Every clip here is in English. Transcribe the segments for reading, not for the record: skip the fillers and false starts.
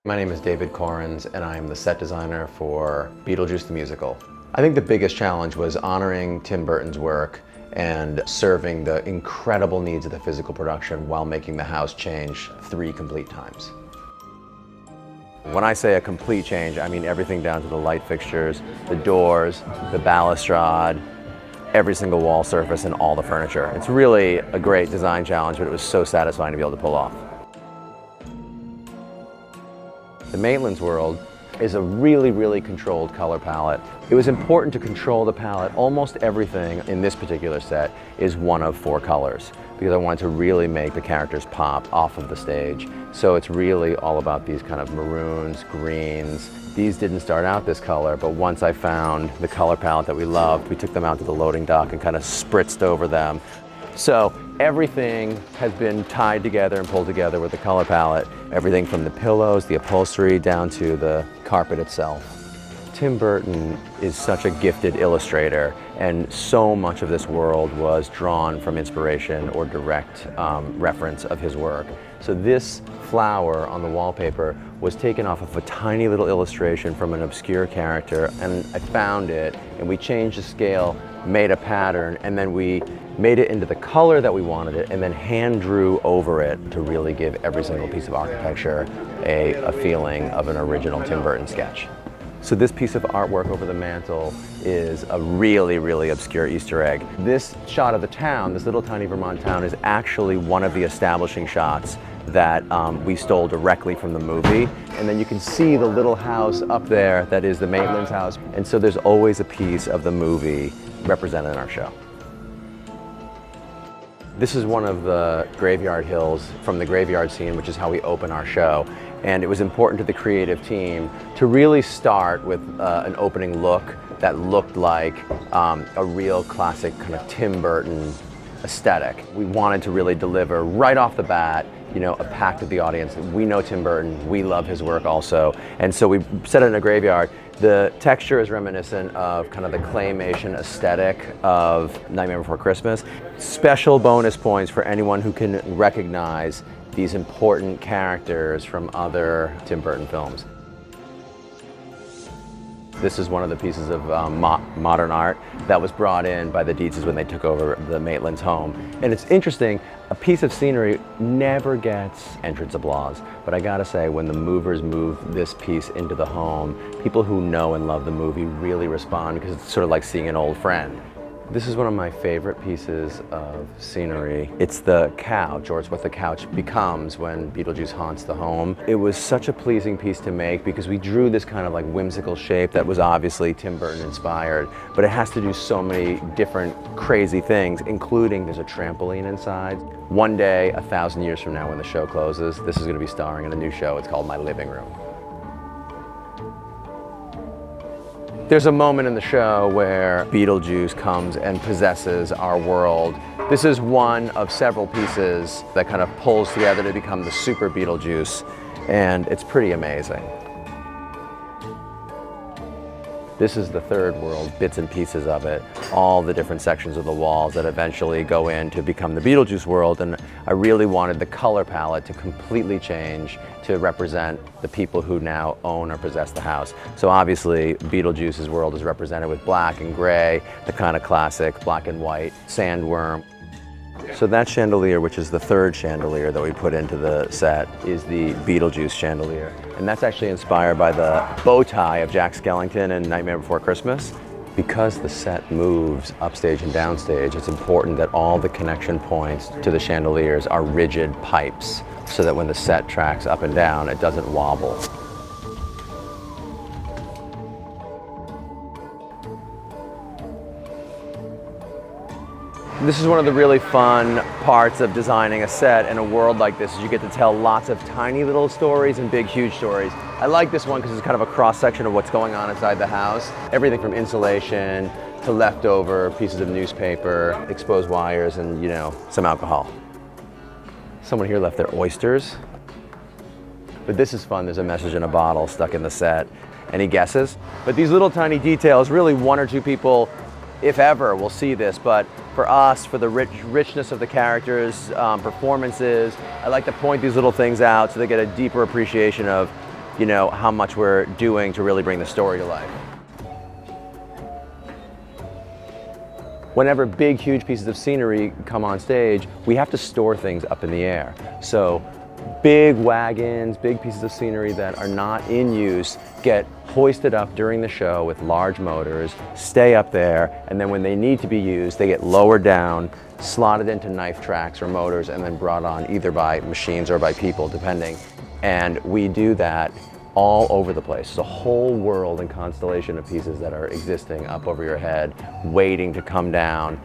My name is David Korins, and I am the set designer for Beetlejuice the Musical. I think the biggest challenge was honoring Tim Burton's work and serving the incredible needs of the physical production while making the house change 3 complete times. When I say a complete change, I mean everything down to the light fixtures, the doors, the balustrade, every single wall surface, and all the furniture. It's really a great design challenge, but it was so satisfying to be able to pull off. The Netherworld is a really controlled color palette. It was important to control the palette. Almost everything in this particular set is one of 4 colors because I wanted to really make the characters pop off of the stage. So it's really all about these kind of maroons, greens. These didn't start out this color, but once I found the color palette that we loved, we took them out to the loading dock and kind of spritzed over them. So everything has been tied together and pulled together with the color palette. Everything from the pillows, the upholstery, down to the carpet itself. Tim Burton is such a gifted illustrator, and so much of this world was drawn from inspiration or direct reference of his work. So this flower on the wallpaper was taken off of a tiny little illustration from an obscure character, and I found it, and we changed the scale, made a pattern, and then we made it into the color that we wanted it, and then hand drew over it to really give every single piece of architecture a feeling of an original Tim Burton sketch. So this piece of artwork over the mantle is a really obscure Easter egg. This shot of the town, this little tiny Vermont town, is actually one of the establishing shots that we stole directly from the movie. And then you can see the little house up there that is the Maitland's house. And so there's always a piece of the movie represented in our show. This is one of the graveyard hills from the graveyard scene, which is how we open our show. And it was important to the creative team to really start with an opening look that looked like a real classic kind of Tim Burton aesthetic. We wanted to really deliver right off the bat, you know, a pact with the audience. We know Tim Burton, we love his work also. And so we set it in a graveyard. The texture is reminiscent of kind of the claymation aesthetic of Nightmare Before Christmas. Special bonus points for anyone who can recognize these important characters from other Tim Burton films. This is one of the pieces of modern art that was brought in by the Deetzes when they took over the Maitland's home. And it's interesting, a piece of scenery never gets entrance applause. But I gotta say, when the movers move this piece into the home, people who know and love the movie really respond because it's sort of like seeing an old friend. This is one of my favorite pieces of scenery. It's the couch, or it's what the couch becomes when Beetlejuice haunts the home. It was such a pleasing piece to make because we drew this kind of like whimsical shape that was obviously Tim Burton inspired, but it has to do so many different crazy things, including there's a trampoline inside. One day, 1,000 years from now when the show closes, this is gonna be starring in a new show. It's called My Living Room. There's a moment in the show where Beetlejuice comes and possesses our world. This is one of several pieces that kind of pulls together to become the Super Beetlejuice, and it's pretty amazing. This is the third world, bits and pieces of it, all the different sections of the walls that eventually go in to become the Beetlejuice world, and I really wanted the color palette to completely change to represent the people who now own or possess the house. So obviously, Beetlejuice's world is represented with black and gray, the kind of classic black and white sandworm. So that chandelier, which is the third chandelier that we put into the set, is the Beetlejuice chandelier. And that's actually inspired by the bow tie of Jack Skellington in Nightmare Before Christmas. Because the set moves upstage and downstage, it's important that all the connection points to the chandeliers are rigid pipes so that when the set tracks up and down, it doesn't wobble. This is one of the really fun parts of designing a set in a world like this, is you get to tell lots of tiny little stories and big, huge stories. I like this one because it's kind of a cross-section of what's going on inside the house. Everything from insulation to leftover pieces of newspaper, exposed wires, and, you know, some alcohol. Someone here left their oysters. But this is fun. There's a message in a bottle stuck in the set. Any guesses? But these little tiny details, really 1 or 2 people, if ever, will see this, but for us, for the richness of the characters' performances, I like to point these little things out so they get a deeper appreciation of you know, how much we're doing to really bring the story to life. Whenever big, huge pieces of scenery come on stage, we have to store things up in the air. So big wagons, big pieces of scenery that are not in use get hoisted up during the show with large motors, stay up there, and then when they need to be used, they get lowered down, slotted into knife tracks or motors, and then brought on either by machines or by people, depending. And we do that all over the place. There's a whole world and constellation of pieces that are existing up over your head, waiting to come down.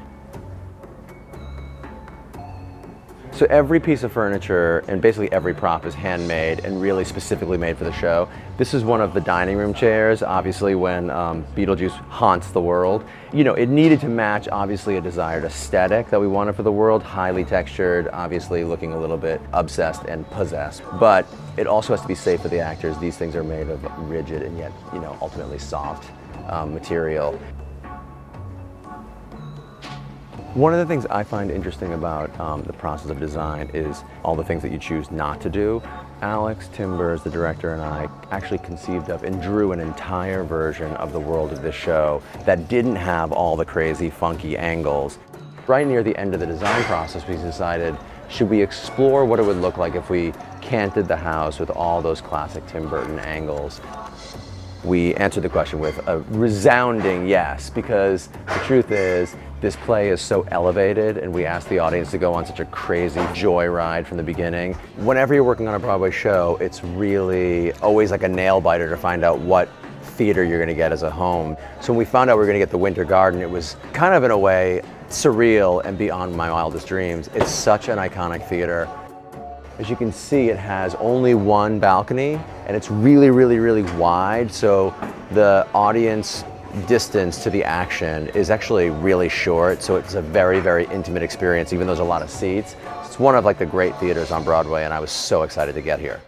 So every piece of furniture and basically every prop is handmade and really specifically made for the show. This is one of the dining room chairs, obviously when Beetlejuice haunts the world. You know, it needed to match obviously a desired aesthetic that we wanted for the world, highly textured, obviously looking a little bit obsessed and possessed. But it also has to be safe for the actors. These things are made of rigid and yet, you know, ultimately soft material. One of the things I find interesting about the process of design is all the things that you choose not to do. Alex Timbers, the director, and I actually conceived of and drew an entire version of the world of this show that didn't have all the crazy, funky angles. Right near the end of the design process, we decided, should we explore what it would look like if we canted the house with all those classic Tim Burton angles? We answered the question with a resounding yes, because the truth is, this play is so elevated and we asked the audience to go on such a crazy joyride from the beginning. Whenever you're working on a Broadway show, it's really always like a nail biter to find out what theater you're gonna get as a home. So when we found out we were gonna get the Winter Garden, it was kind of in a way surreal and beyond my wildest dreams. It's such an iconic theater. As you can see, it has only one balcony and it's really, really, really wide. So the audience distance to the action is actually really short. So it's a very, very intimate experience, even though there's a lot of seats. It's one of like the great theaters on Broadway and I was so excited to get here.